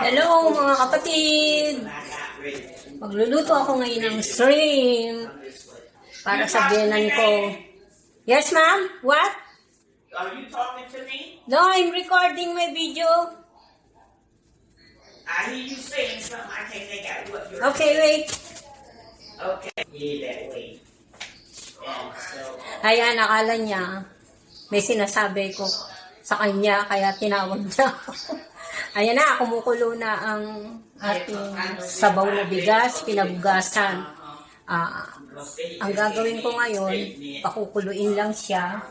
Hello mga kapatid! Magluluto ako ngayon ng shrimp para sa biyenan ko. Yes ma'am? What? Are you talking to me? No, I'm recording my video. I hear you saying something. I can't make out what you're Okay, wait. Okay. Yeah, that way. And so, Ayan, akala niya may sinasabi ko sa kanya kaya tinawag niya ako. Ayan na, kumukulo na ang ating sabaw na bigas, pinabugasan. Ang gagawin ko ngayon, pakukuluin lang siya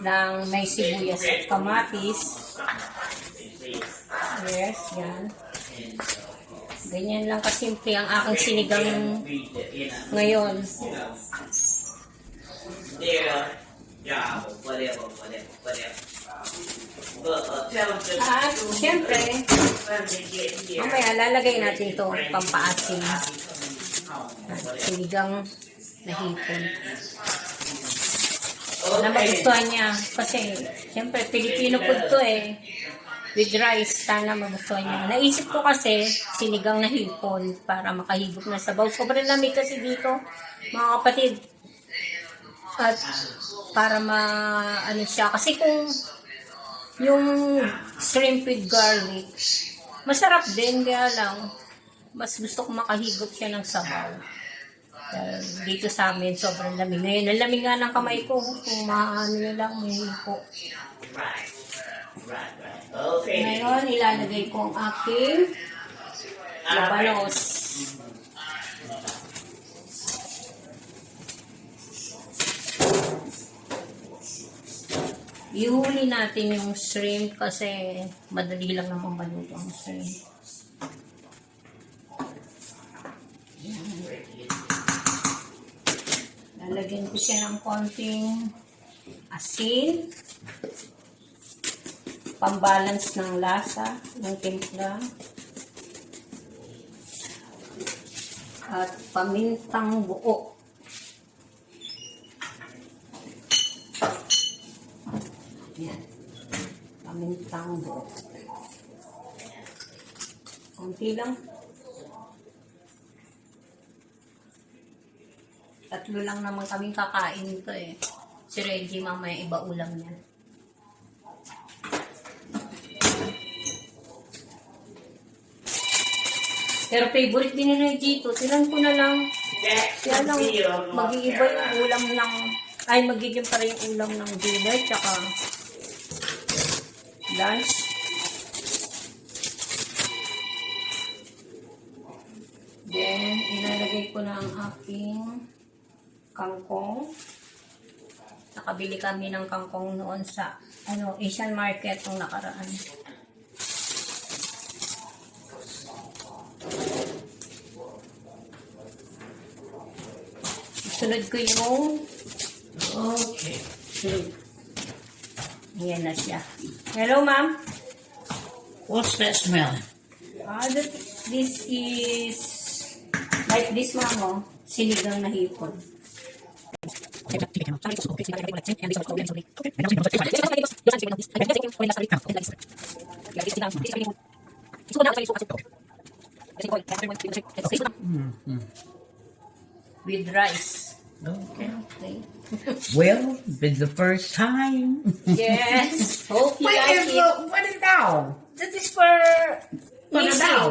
ng may sibuyas at kamatis. Yes, yan. Ganyan lang kasimple ang aking sinigang ngayon. yeah, whatever. Tell them to At syempre, let me get here. mamaya lalagay natin ito pampaasim. Sinigang na hipon. Na magustuhan niya. Kasi, syempre, Filipino food to eh. With rice, sana magustuhan niya. Naisip ko kasi, sinigang na hipon para makahigop na sabaw. Sobrang lamig kasi dito, mga kapatid. At para ano siya. Kasi kung yung shrimp with garlic, masarap din, kaya lang, mas gusto ko makahigop siya ng sabaw. Dito sa amin, sobrang lamig. Ngayon, nalamig nga ng kamay ko. Kung maano na lang, may hipo. Right. Okay. Ngayon, ilalagay ko ang aking labanos. Ihuli natin yung shrimp kasi madali lang naman maluto ang shrimp. Lalagyan ko siya ng konting asin, pambalance ng lasa ng timpla, at pamintang buo. Yan. Pamintang buo. Konti lang. Tatlo lang naman kaming kakain nito eh. Si Reggie mamaya iba ulam niya. Pero favorite din ni Reggie ito. Tiran ko na lang. Kaya lang mag-iiba yung ulam ng magiging para yung ulam ng dinner tsaka lunch. Then, ilalagay ko na ang aking kangkong. Nakabili kami ng kangkong noon sa Asian market nung nakaraan. Sunod ko yung Okay. shrimp. Ayan na siya. Hello, ma'am. What's that smell? This is like this, ma'am, oh. Sinigang na hipon. With rice. Okay. Okay. Well, it's the first time. Yes. Hope you like it. What is that? That is for What Missy. about?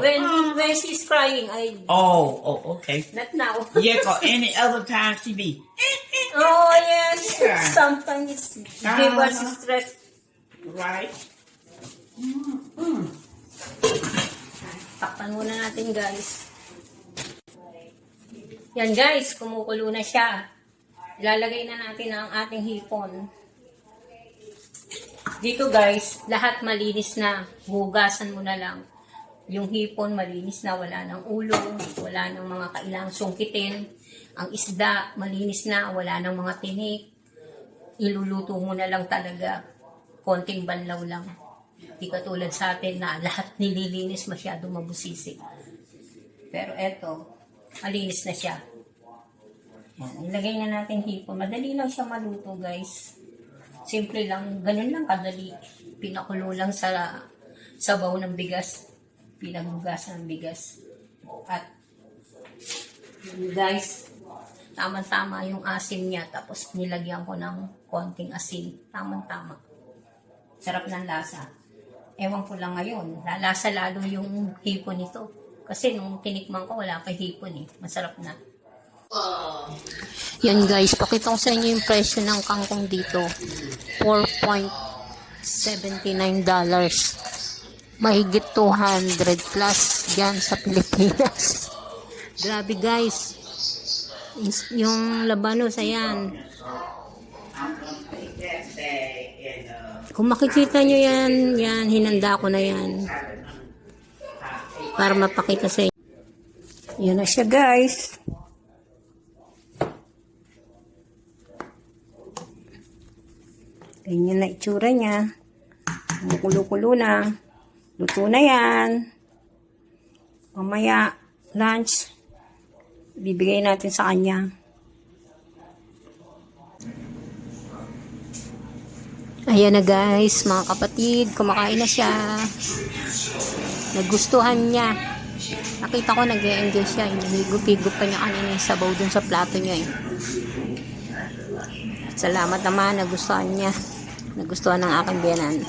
When she's crying, Oh, okay. not now. Yeah, 'cause any other time she be. Oh, yes. Yeah. Sometimes it's give us stress. Right. Takpan muna natin, guys. Yan, guys. Kumukulo na siya. Ilalagay na natin ang ating hipon. Dito, guys, lahat malinis na. Hugasan mo na lang. Yung hipon malinis na. Wala ng ulo. Wala ng mga kailangang sungkitin. Ang isda, malinis na. Wala ng mga tinik. Iluluto mo na lang talaga. Konting banlaw lang. Di katulad sa atin na lahat nililinis, masyado mabusisi. Pero eto, malinis na siya. Yan, ilagay na natin hipon. Madali lang siya maluto, guys. Simple lang, ganun lang kadali. Pinakulo lang sa sabaw ng bigas. pinaghugasan ng bigas. At yun guys, tama-tama yung asim niya. Tapos nilagyan ko ng konting asin. Tama-tama. Sarap ng lasa. Ewan ko lang ngayon, lalasa lalo yung hipon nito. Kasi nung tinikman ko, wala pa hipon eh. Masarap na. Yan guys, pakita ko sa inyo yung presyo ng kangkong dito. $4.79. Mahigit 200 plus dyan sa Pilipinas. Grabe guys. Yung labanos, ayan. Kung makikita nyo yan, hinanda ko na yan. Para mapakita sa inyo. Yan na siya guys. Ganyan na itsura niya. Kumukulo-kulo na. Luto na yan. Mamaya, lunch, bibigay natin sa kanya. Ayan na guys, mga kapatid, kumakain na siya. Nagustuhan niya. Nakita ko nag-e-enjoy siya. Hinihigop-higop pa niya kanina yung sabaw dun sa plato niya eh. Salamat naman, nagustuhan niya. Nagustuhan ng aking biyanan.